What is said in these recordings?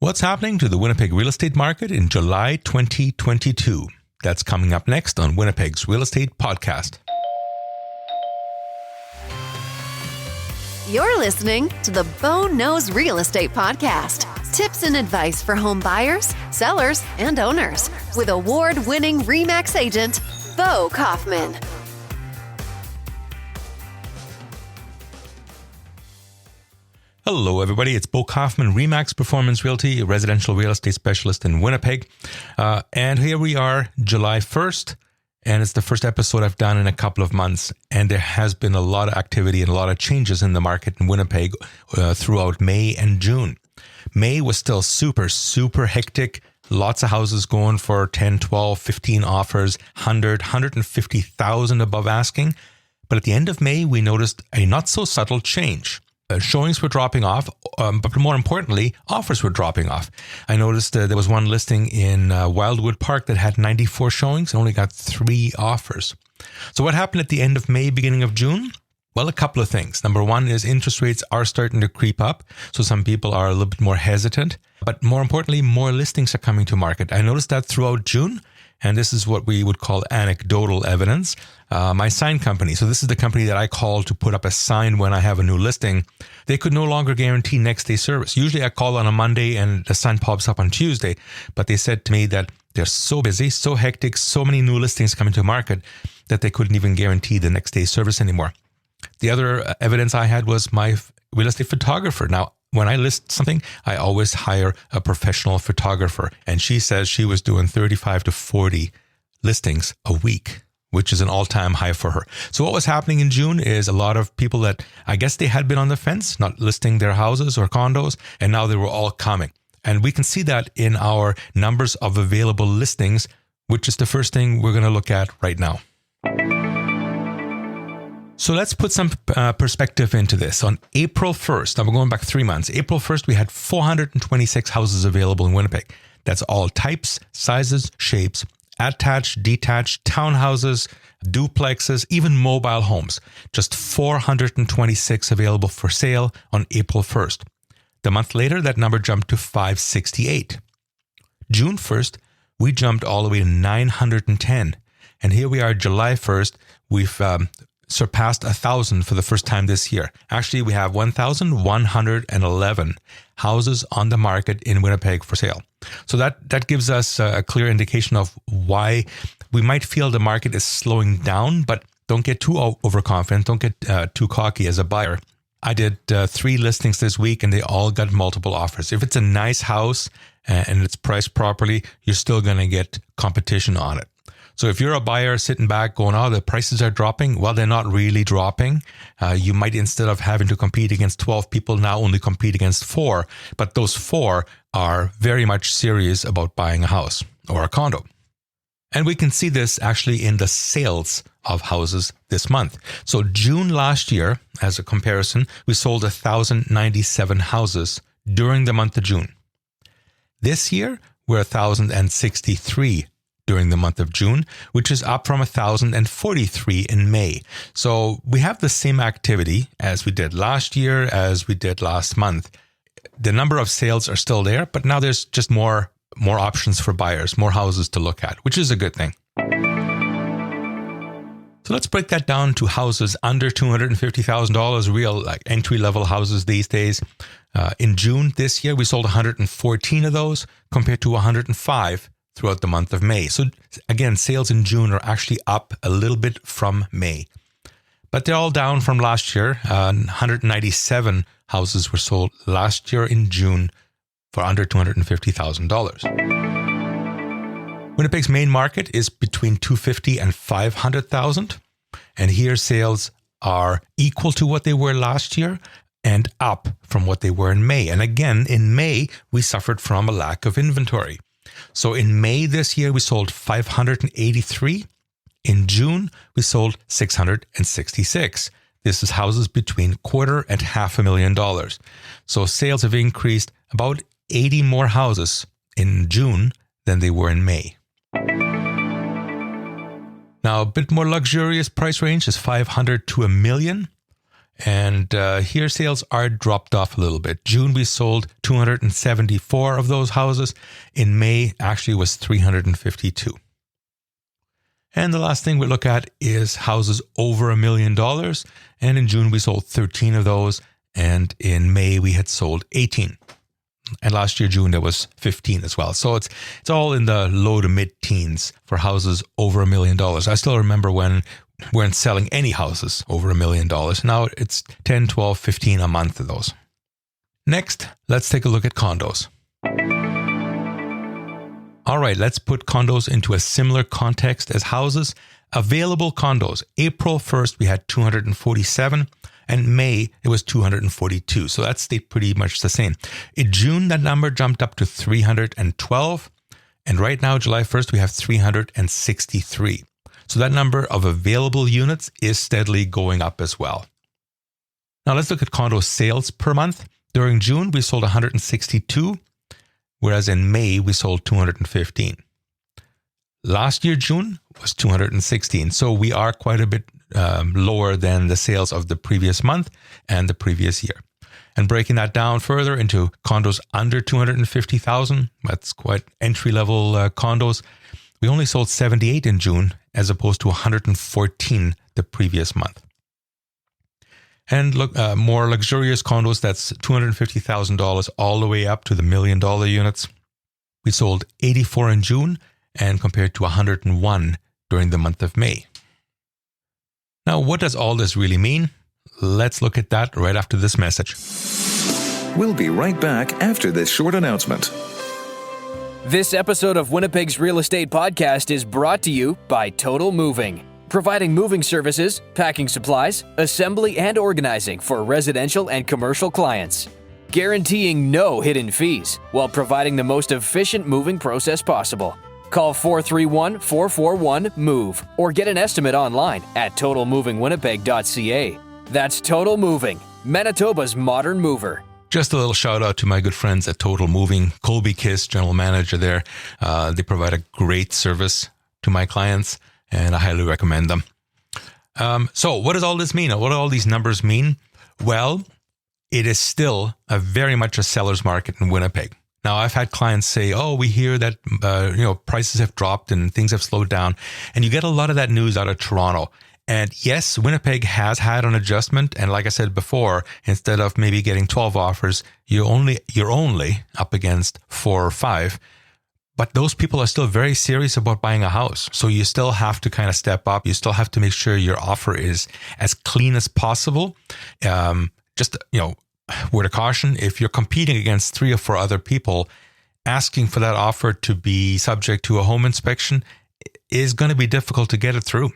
What's happening to the Winnipeg real estate market in July 2022? That's coming up next on Winnipeg's Real Estate Podcast. You're listening to the Bo Knows Real Estate Podcast. Tips and advice for home buyers, sellers, and owners with award-winning RE/MAX agent, Bo Kaufman. Hello, everybody. It's Bo Kaufman, RE/MAX Performance Realty, a residential real estate specialist in Winnipeg. And here we are, July 1st, and it's the first episode I've done in a couple of months. And there has been a lot of activity and a lot of changes in the market in Winnipeg throughout May and June. May was still super hectic. Lots of houses going for 10, 12, 15 offers, 100, 150,000 above asking. But at the end of May, we noticed a not so subtle change. Showings were dropping off, but more importantly, offers were dropping off. I noticed there was one listing in Wildwood Park that had 94 showings and only got 3 offers. So what happened at the end of May, beginning of June? Well, a couple of things. Number one is interest rates are starting to creep up. So some people are a little bit more hesitant. But more importantly, more listings are coming to market. I noticed that throughout June. And this is what we would call anecdotal evidence. My sign company, so this is the company that I call to put up a sign when I have a new listing, they could no longer guarantee next day service. Usually I call on a Monday and the sign pops up on Tuesday, but they said to me that they're so busy, so hectic, so many new listings coming to market that they couldn't even guarantee the next day service anymore. The other evidence I had was my real estate photographer. Now, when I list something, I always hire a professional photographer. And she says she was doing 35 to 40 listings a week, which is an all-time high for her. So what was happening in June is a lot of people that I guess they had been on the fence, not listing their houses or condos, and now they were all coming. And we can see that in our numbers of available listings, which is the first thing we're going to look at right now. So let's put some perspective into this. On April 1st, now we're going back 3 months. April 1st, we had 426 houses available in Winnipeg. That's all types, sizes, shapes, attached, detached, townhouses, duplexes, even mobile homes. Just 426 available for sale on April 1st. The month later, that number jumped to 568. June 1st, we jumped all the way to 910. And here we are, July 1st, we've surpassed 1,000 for the first time this year. Actually, we have 1,111 houses on the market in Winnipeg for sale. So that gives us a clear indication of why we might feel the market is slowing down, but don't get too overconfident. Don't get too cocky as a buyer. I did 3 listings this week and they all got multiple offers. If it's a nice house and it's priced properly, you're still going to get competition on it. So if you're a buyer sitting back going, oh, the prices are dropping, well, they're not really dropping. You might, instead of having to compete against 12 people, now only compete against 4. But those 4 are very much serious about buying a house or a condo. And we can see this actually in the sales of houses this month. So June last year, as a comparison, we sold 1,097 houses during the month of June. This year, we're 1,063 during the month of June, which is up from 1,043 in May. So we have the same activity as we did last year, as we did last month. The number of sales are still there, but now there's just more options for buyers, more houses to look at, which is a good thing. So let's break that down to houses under $250,000, real like entry-level houses these days. In June this year, we sold 114 of those compared to 105 throughout the month of May. So again, sales in June are actually up a little bit from May. But they're all down from last year. 197 houses were sold last year in June for under $250,000. Winnipeg's main market is between $250,000 and $500,000. And here sales are equal to what they were last year and up from what they were in May. And again, in May, we suffered from a lack of inventory. So in May this year, we sold 583. In June, we sold 666. This is houses between $250,000 and $500,000. So sales have increased about 80 more houses in June than they were in May. Now, a bit more luxurious price range is $500,000 to $1 million. And here sales are dropped off a little bit. June, we sold 274 of those houses. In May, actually was 352. And the last thing we look at is houses over $1 million. And in June, we sold 13 of those. And in May, we had sold 18. And last year, June, there was 15 as well. So it's all in the low to mid-teens for houses over $1 million. I still remember when we weren't selling any houses over $1 million. Now it's 10, 12, 15 a month of those. Next, let's take a look at condos. All right, let's put condos into a similar context as houses. Available condos. April 1st, we had 247. And May, it was 242. So that stayed pretty much the same. In June, that number jumped up to 312. And right now, July 1st, we have 363. So that number of available units is steadily going up as well. Now let's look at condo sales per month. During June, we sold 162, whereas in May, we sold 215. Last year, June, was 216. So we are quite a bit lower than the sales of the previous month and the previous year. And breaking that down further into condos under 250,000, that's quite entry-level condos. We only sold 78 in June as opposed to 114 the previous month. And look, more luxurious condos, that's $250,000 all the way up to the $1 million units. We sold 84 in June and compared to 101 during the month of May. Now, what does all this really mean? Let's look at that right after this message. We'll be right back after this short announcement. This episode of Winnipeg's Real Estate Podcast is brought to you by Total Moving, providing moving services, packing supplies, assembly, and organizing for residential and commercial clients, guaranteeing no hidden fees while providing the most efficient moving process possible. Call 431-441-MOVE or get an estimate online at totalmovingwinnipeg.ca. That's Total Moving, Manitoba's modern mover. Just a little shout out to my good friends at Total Moving. 𝗀𝗶⁰ general manager there. They provide a great service to my clients, and I highly recommend them. So what does all this mean? What do all these numbers mean? Well, it is still very much a seller's market in Winnipeg. Now, I've had clients say, oh, we hear that prices have dropped and things have slowed down. And you get a lot of that news out of Toronto. And yes, Winnipeg has had an adjustment. And like I said before, instead of maybe getting 12 offers, you're only up against 4 or 5. But those people are still very serious about buying a house. So you still have to kind of step up. You still have to make sure your offer is as clean as possible. Word of caution, if you're competing against 3 or 4 other people, asking for that offer to be subject to a home inspection is going to be difficult to get it through.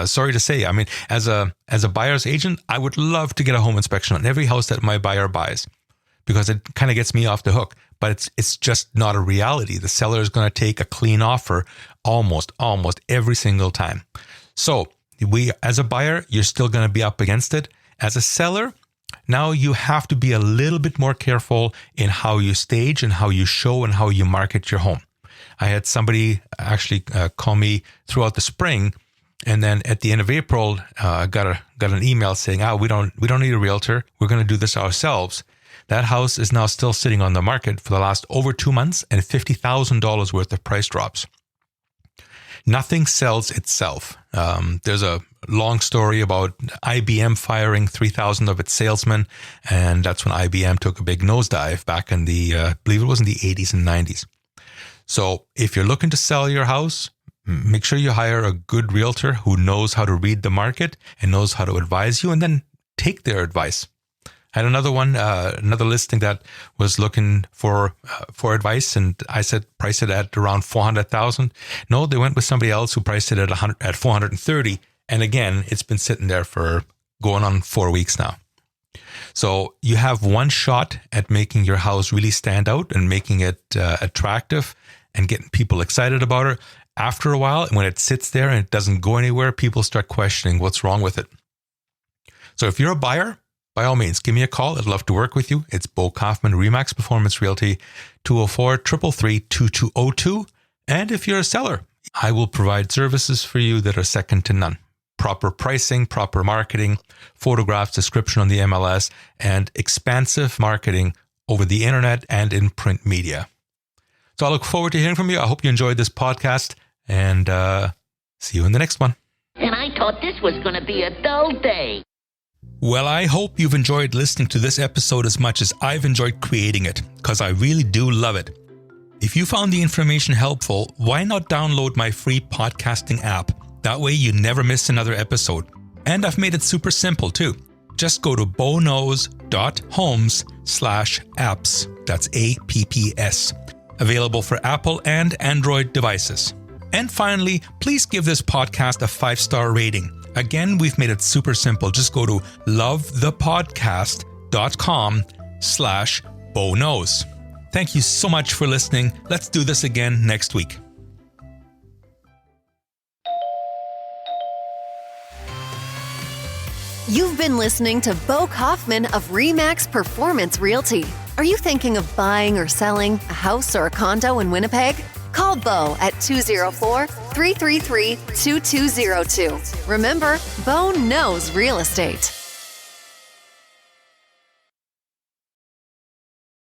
Sorry to say, I mean, as a buyer's agent, I would love to get a home inspection on every house that my buyer buys because it kind of gets me off the hook. But it's just not a reality. The seller is going to take a clean offer almost every single time. So as a buyer, you're still going to be up against it. As a seller, now you have to be a little bit more careful in how you stage and how you show and how you market your home. I had somebody actually call me throughout the spring, and then at the end of April, got an email saying, we don't need a realtor. We're going to do this ourselves. That house is now still sitting on the market for the last over 2 months and $50,000 worth of price drops. Nothing sells itself. There's a long story about IBM firing 3,000 of its salesmen, and that's when IBM took a big nosedive back in I believe it was in the 80s and 90s. So if you're looking to sell your house, make sure you hire a good realtor who knows how to read the market and knows how to advise you, and then take their advice. I had another listing that was looking for advice, and I said price it at around $400,000. No, they went with somebody else who priced it at $430,000, and again, it's been sitting there for going on 4 weeks now. So you have one shot at making your house really stand out and making it attractive and getting people excited about it. After a while, when it sits there and it doesn't go anywhere, people start questioning what's wrong with it. So if you're a buyer, by all means, give me a call. I'd love to work with you. It's Bo Kaufman, RE/MAX Performance Realty, 204-333-2202. And if you're a seller, I will provide services for you that are second to none. proper pricing, proper marketing, photographs, description on the MLS, and expansive marketing over the internet and in print media. So I look forward to hearing from you. I hope you enjoyed this podcast, and see you in the next one. And I thought this was going to be a dull day. Well, I hope you've enjoyed listening to this episode as much as I've enjoyed creating it, because I really do love it. If you found the information helpful, why not download my free podcasting app? That way you never miss another episode. And I've made it super simple too. Just go to 𝗀𝗀𝘀𝗀homes/apps. That's APPS. Available for Apple and Android devices. And finally, please give this podcast a 5-star rating. Again, we've made it super simple. Just go to lovethepodcast.com/𝗀𝗀𝘀𝗀. Thank you so much for listening. Let's do this again next week. You've been listening to Bo Kaufman of RE/MAX Performance Realty. Are you thinking of buying or selling a house or a condo in Winnipeg? Call Bo at 204-333-2202. Remember, Bo knows real estate.